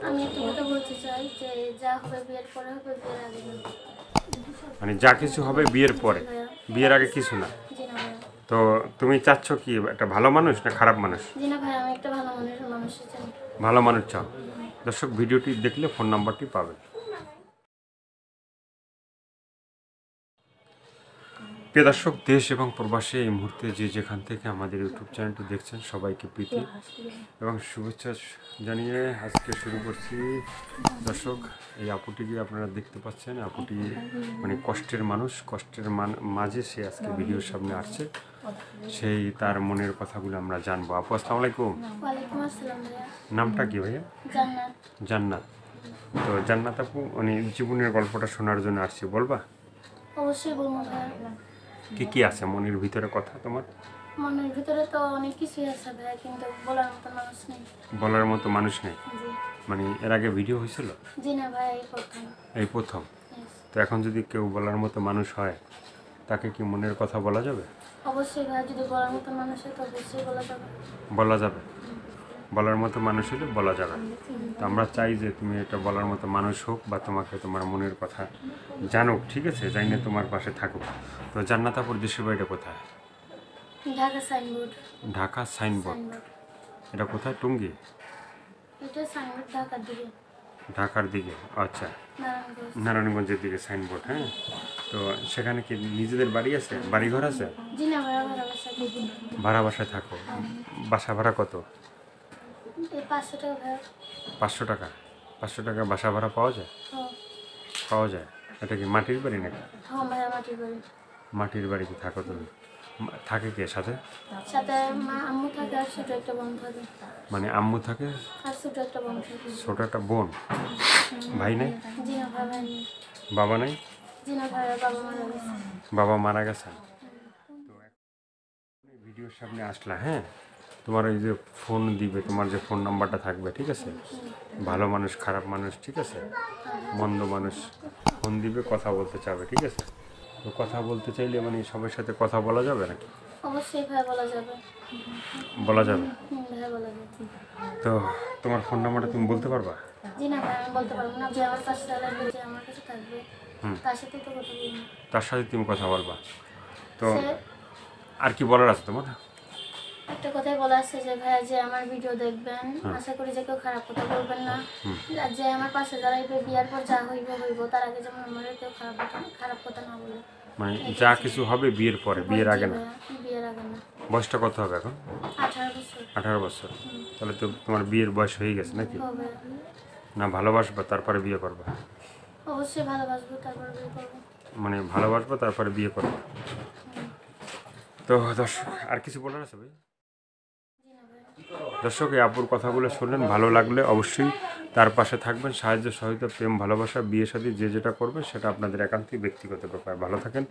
আমি একটা কথা বলতে চাই যে যা হবে বিয়ের পরে হবে, বিয়ের আগে না। মানে যা কিছু হবে বিয়ের পরে, জি ভাইয়া। বিয়ের আগে কিছু না। জি না ভাইয়া। তো তুমি চাচ্ছ কি একটা ভালো মানুষ না খারাপ মানুষ? জি না ভাইয়া, আমি একটা ভালো মানুষের চাই। ভালো মানুষ চাও। দর্শক ভিডিওটি দেখলে ফোন নাম্বারটি পাবেন। প্রিয় দর্শক, দেশ এবং প্রবাসে এই মুহূর্তে যে যেখান থেকে আমাদের ইউটিউব চ্যানেলটি দেখছেন সবাইকে প্রীতি এবং শুভেচ্ছা জানিয়ে আজকে শুরু করছি। দর্শক, এই আপুটিকে আপনারা দেখতে পাচ্ছেন, আপুটি মানে কষ্টের মানুষ, কষ্টের মাঝে সে আজকে ভিডিওর সামনে আসছে, সেই তার মনের কথাগুলো আমরা জানবো। আপু আসসালামু আলাইকুম। ওয়ালাইকুম আসসালাম ভাইয়া। নামটা কি ভাইয়া? জান্নাত। জান্নাত। তো জান্নাত আপু, মানে জীবনের গল্পটা শোনার জন্য আসছি, বলবা? অবশ্যই বলবো ভাইয়া। কি কি আছে মনের ভিতরে কথা তোমার? মনের ভিতরে তো অনেক কিছুই আছে ভাইয়া, কিন্তু বলার মতো মানুষ নেই। বলার মতো মানুষ নেই? জি। মানে এর আগে ভিডিও হয়েছিল? জি না ভাইয়া, এই প্রথম। এই প্রথম? Yes. তো এখন যদি কেউ বলার মতো মানুষ হয়, তাকে কি মনের কথা বলা যাবে? অবশ্যই ভাইয়া, যদি বলার মতো মানুষ হয় তো অবশ্যই বলা যাবে। বলা যাবে। বলার মতো মানুষ হলে বলা যাবে। তো আমরা চাই যে তুমি এটা বলার মতো মানুষ হোক, বা তোমাকে তোমার মনের কথা জানুক, ঠিক আছে, যাই না তোমার পাশে থাকুক। তো জান্নাত আপুর দেশের বাড়িটা কোথায়? ঢাকা সাইনবোর্ড। ঢাকা সাইনবোর্ড। এটা কোথায়? টুঙ্গি? এটা সাইনবোর্ড ঢাকার দিকে। ঢাকার দিকে, আচ্ছা। নারায়ণগঞ্জ। নারায়ণগঞ্জের দিকে সাইনবোর্ড, হ্যাঁ। তো সেখানে কি নিজেদের বাড়ি আছে, বাড়িঘর আছে? জি না ভাইয়া, ভাড়া বাসা দিকে। ভাড়া বাসায় থাকো? বাসা ভাড়া কত? এই 500 টাকা ভাইয়া। 500 টাকা? 500 টাকা বাসা ভাড়া পাওয়া যায়? হ্যাঁ। পাওয়া যায়। এটা কি মাটির বাড়ি নাকি? হ্যাঁ ভাইয়া, মাটির বাড়ি। মাটির বাড়িতে থাকো তুমি? থাকে কে সাথে? সাথে মা আম্মু থাকে, আর ছোট একটা বোন থাকে। মানে আম্মু থাকে, আর ছোট একটা বোন থাকে। ছোট একটা বোন? ভাই নাই? জি না ভাই, ভাই নেই। বাবা নাই? জি না ভাইয়া, বাবা মারা গেছে। বাবা মারা গেছেন। তো ভিডিওর সামনে আসলা, হ্যাঁ, তোমার ওই যে ফোন দিবে, তোমার যে ফোন নাম্বারটা থাকবে, ঠিক আছে, ভালো মানুষ খারাপ মানুষ, ঠিক আছে, মন্দ মানুষ ফোন দিবে, কথা বলতে চাবে, ঠিক আছে। তো কথা বলতে চাইলে মানে সবার সাথে কথা বলা যাবে নাকি? অবশ্যই ভাই বলা যাবে। বলা যাবে। ভাই বলা যাবে। তো তোমার ফোন নাম্বারটা তুমি বলতে পারবা? জি না ভাই, আমি বলতে পারবো না। যে আমার কাছে চালাবে, যে আমার কাছে থাকবে, তার সাথে তো কথা বলবো। তার সাথে তুমি কথা বলবা। তো সে আর কি বলার আছে তোমার? একটা কথাই বলা আছে যে ভাইয়া, যে আমার ভিডিও দেখবেন, আশা করি যে কেউ খারাপ কথা বলবেন না। আর যে আমার পাশে দাঁড়াইবে, বিয়ার পর যা হইব হইব, তার আগে যেমন আমার কেউ খারাপ কথা না বলে। মানে যা কিছু হবে বিয়ের পরে, বিয়ের আগে না? বিয়ের আগে না। বয়সটা কত হবে এখন? 18 বছর 18 বছর। তাহলে তো তোমার বিয়ের বয়স হয়ে গেছে নাকি? হবে। না ভালোবাসবা তারপরে বিয়ে করবা? অবশ্যই ভালোবাসবো, তারপর বিয়ে করবো। মানে ভালোবাসবা তারপরে বিয়ে করবা। তো দর্শক, আর কিছু বলার আছে ভাই? দর্শক, এই আপুর কথাগুলো শুনলেন, ভালো লাগলে অবশ্যই তার পাশে থাকবেন, সাহায্য সহযোগিতা, প্রেম ভালোবাসা, বিয়ে শাদী যে যেটা করবেন সেটা আপনাদের একান্তই ব্যক্তিগত ব্যাপার। ভালো থাকেন,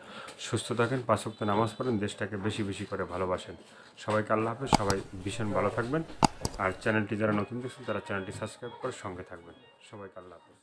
সুস্থ থাকেন, 5 ওয়াক্ত নামাজ পড়েন, দেশটাকে বেশি বেশি করে ভালোবাসেন। সবাইকে আল্লাহ হাফেজ, সবাই ভীষণ ভালো থাকবেন। আর চ্যানেলটি যারা নতুন দেখছেন তারা চ্যানেলটি সাবস্ক্রাইব করে সঙ্গে থাকবেন। সবাইকে আল্লাহ হাফেজ।